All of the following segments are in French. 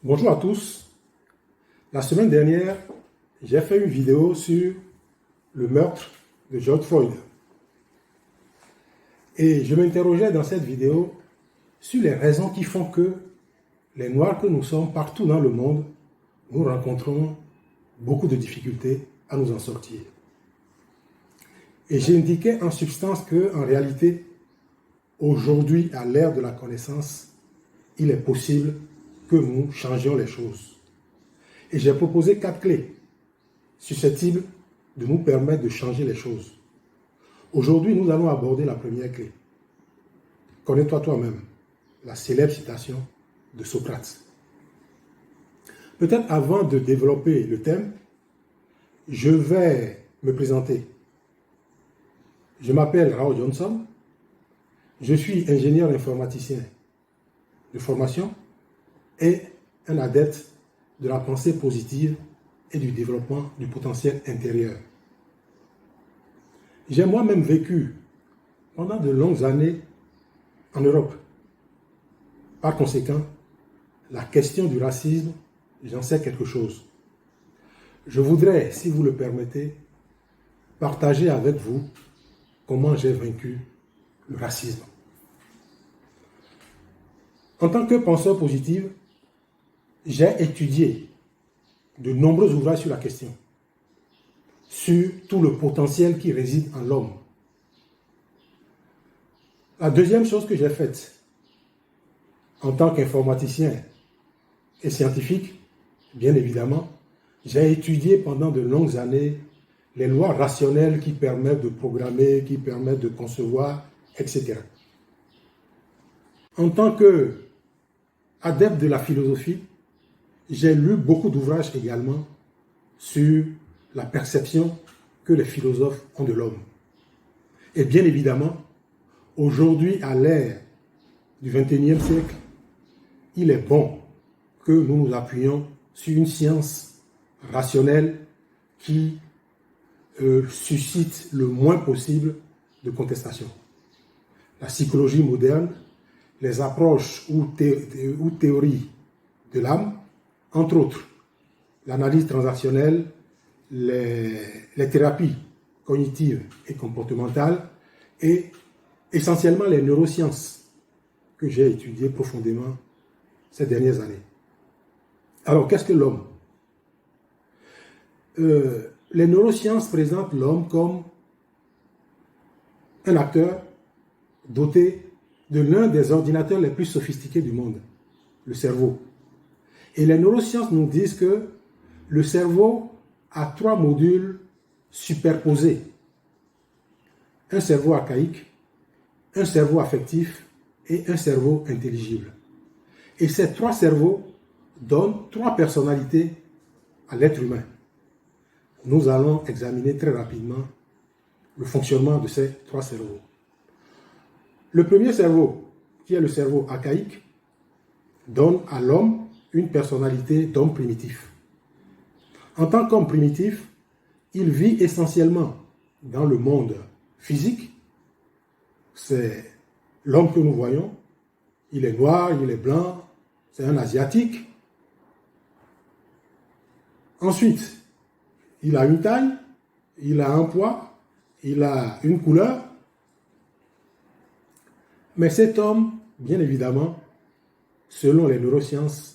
Bonjour à tous. La semaine dernière, j'ai fait une vidéo sur le meurtre de George Floyd. Et je m'interrogeais dans cette vidéo sur les raisons qui font que les Noirs que nous sommes partout dans le monde, nous rencontrons beaucoup de difficultés à nous en sortir. Et j'indiquais en substance qu'en réalité, aujourd'hui, à l'ère de la connaissance, il est possible que nous changions les choses. Et j'ai proposé 4 clés susceptibles de nous permettre de changer les choses. Aujourd'hui, nous allons aborder la première clé. Connais-toi toi-même, la célèbre citation de Socrate. Peut-être avant de développer le thème, je vais me présenter. Je m'appelle Raoul Johnson, je suis ingénieur informaticien de formation et un adepte de la pensée positive et du développement du potentiel intérieur. J'ai moi-même vécu pendant de longues années en Europe. Par conséquent, la question du racisme, j'en sais quelque chose. Je voudrais, si vous le permettez, partager avec vous comment j'ai vaincu le racisme. En tant que penseur positif, j'ai étudié de nombreux ouvrages sur la question, sur tout le potentiel qui réside en l'homme. La deuxième chose que j'ai faite, en tant qu'informaticien et scientifique, bien évidemment, j'ai étudié pendant de longues années les lois rationnelles qui permettent de programmer, qui permettent de concevoir, etc. En tant qu'adepte de la philosophie, j'ai lu beaucoup d'ouvrages également sur la perception que les philosophes ont de l'homme. Et bien évidemment, aujourd'hui, à l'ère du XXIe siècle, il est bon que nous nous appuyions sur une science rationnelle qui suscite le moins possible de contestation. La psychologie moderne, les approches ou théories de l'âme, entre autres, l'analyse transactionnelle, les thérapies cognitives et comportementales et essentiellement les neurosciences que j'ai étudiées profondément ces dernières années. Alors, qu'est-ce que l'homme? Les neurosciences présentent l'homme comme un acteur doté de l'un des ordinateurs les plus sophistiqués du monde, le cerveau. Et les neurosciences nous disent que le cerveau a 3 modules superposés. Un cerveau archaïque, un cerveau affectif et un cerveau intelligible. Et ces 3 cerveaux donnent 3 personnalités à l'être humain. Nous allons examiner très rapidement le fonctionnement de ces 3 cerveaux. Le premier cerveau, qui est le cerveau archaïque, donne à l'homme une personnalité d'homme primitif. En tant qu'homme primitif, il vit essentiellement dans le monde physique. C'est l'homme que nous voyons. Il est noir, il est blanc, c'est un asiatique. Ensuite, il a une taille, il a un poids, il a une couleur. Mais cet homme, bien évidemment, selon les neurosciences,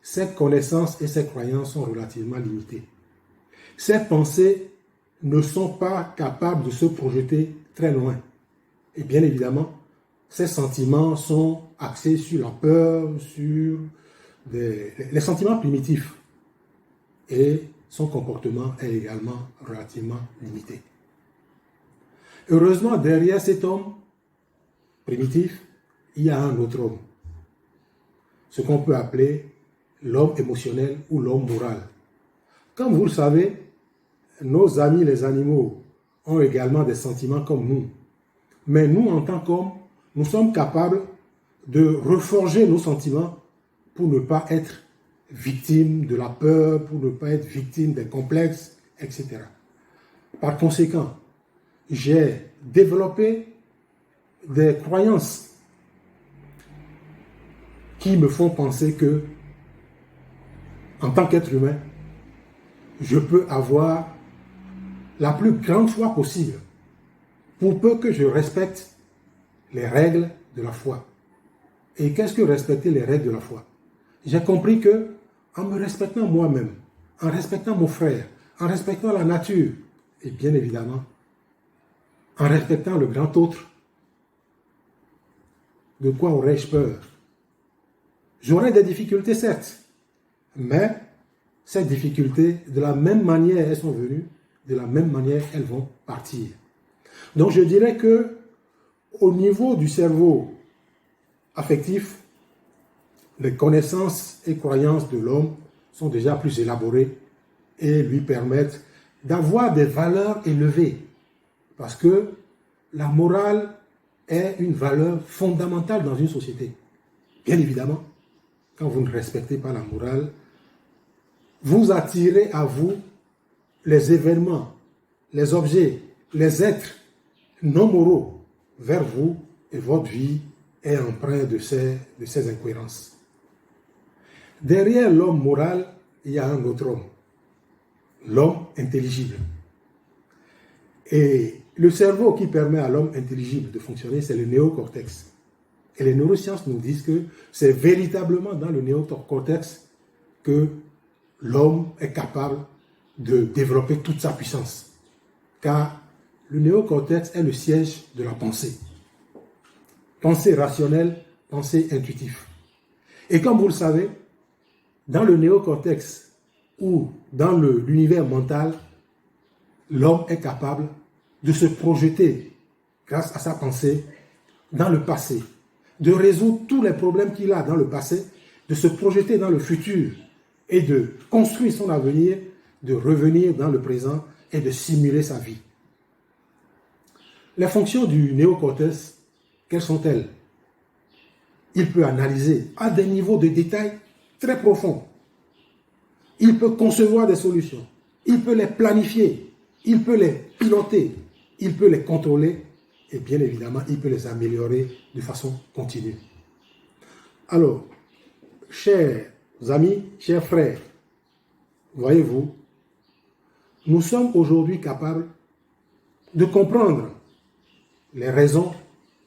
ses connaissances et ses croyances sont relativement limitées. Ses pensées ne sont pas capables de se projeter très loin. Et bien évidemment, ses sentiments sont axés sur la peur, sur les sentiments primitifs. Et son comportement est également relativement limité. Heureusement, derrière cet homme primitif, il y a un autre homme. Ce qu'on peut appeler l'homme émotionnel ou l'homme moral. Comme vous le savez, nos amis les animaux ont également des sentiments comme nous. Mais nous, en tant qu'hommes, nous sommes capables de reforger nos sentiments pour ne pas être victimes de la peur, pour ne pas être victimes des complexes, etc. Par conséquent, j'ai développé des croyances qui me font penser que en tant qu'être humain, je peux avoir la plus grande foi possible pour peu que je respecte les règles de la foi. Et qu'est-ce que respecter les règles de la foi? J'ai compris que en me respectant moi-même, en respectant mon frère, en respectant la nature, et bien évidemment, en respectant le grand autre, de quoi aurais-je peur? J'aurai des difficultés, certes, mais ces difficultés, de la même manière elles sont venues, de la même manière elles vont partir. Donc je dirais que au niveau du cerveau affectif, les connaissances et croyances de l'homme sont déjà plus élaborées et lui permettent d'avoir des valeurs élevées. Parce que la morale est une valeur fondamentale dans une société. Bien évidemment, quand vous ne respectez pas la morale, vous attirez à vous les événements, les objets, les êtres non moraux vers vous et votre vie est empreinte de ces incohérences. Derrière l'homme moral, il y a un autre homme, l'homme intelligible. Et le cerveau qui permet à l'homme intelligible de fonctionner, c'est le néocortex. Et les neurosciences nous disent que c'est véritablement dans le néocortex que l'homme est capable de développer toute sa puissance. Car le néocortex est le siège de la pensée. Pensée rationnelle, pensée intuitive. Et comme vous le savez, dans le néocortex ou dans l'univers mental, l'homme est capable de se projeter grâce à sa pensée dans le passé, de résoudre tous les problèmes qu'il a dans le passé, de se projeter dans le futur et de construire son avenir, de revenir dans le présent et de simuler sa vie. Les fonctions du néocortex, quelles sont-elles? Il peut analyser à des niveaux de détail très profonds. Il peut concevoir des solutions. Il peut les planifier. Il peut les piloter. Il peut les contrôler. Et bien évidemment, il peut les améliorer de façon continue. Alors, chers amis, chers frères, voyez-vous, nous sommes aujourd'hui capables de comprendre les raisons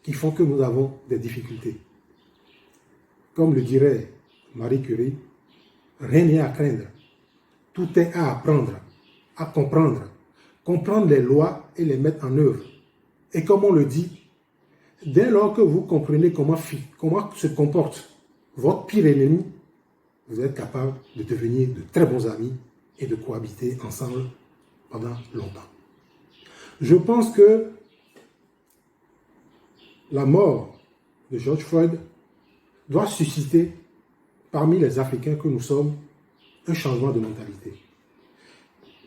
qui font que nous avons des difficultés. Comme le dirait Marie Curie, rien n'est à craindre. Tout est à apprendre, à comprendre. Comprendre les lois et les mettre en œuvre. Et comme on le dit, dès lors que vous comprenez comment se comporte votre pire ennemi, vous êtes capable de devenir de très bons amis et de cohabiter ensemble pendant longtemps. Je pense que la mort de George Floyd doit susciter parmi les Africains que nous sommes un changement de mentalité.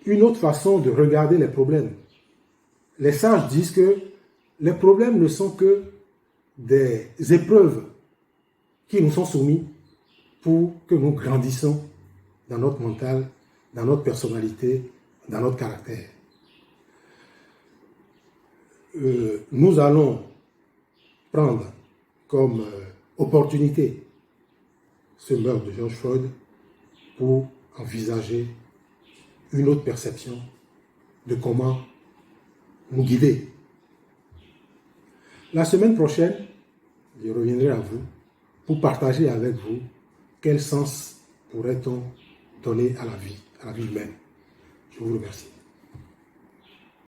Une autre façon de regarder les problèmes. Les sages disent que les problèmes ne sont que des épreuves qui nous sont soumises pour que nous grandissions dans notre mental, dans notre personnalité, dans notre caractère. Nous allons prendre comme opportunité ce meurtre de George Floyd pour envisager une autre perception de comment nous guider. La semaine prochaine, je reviendrai à vous pour partager avec vous quel sens pourrait-on donner à la vie humaine. Je vous remercie.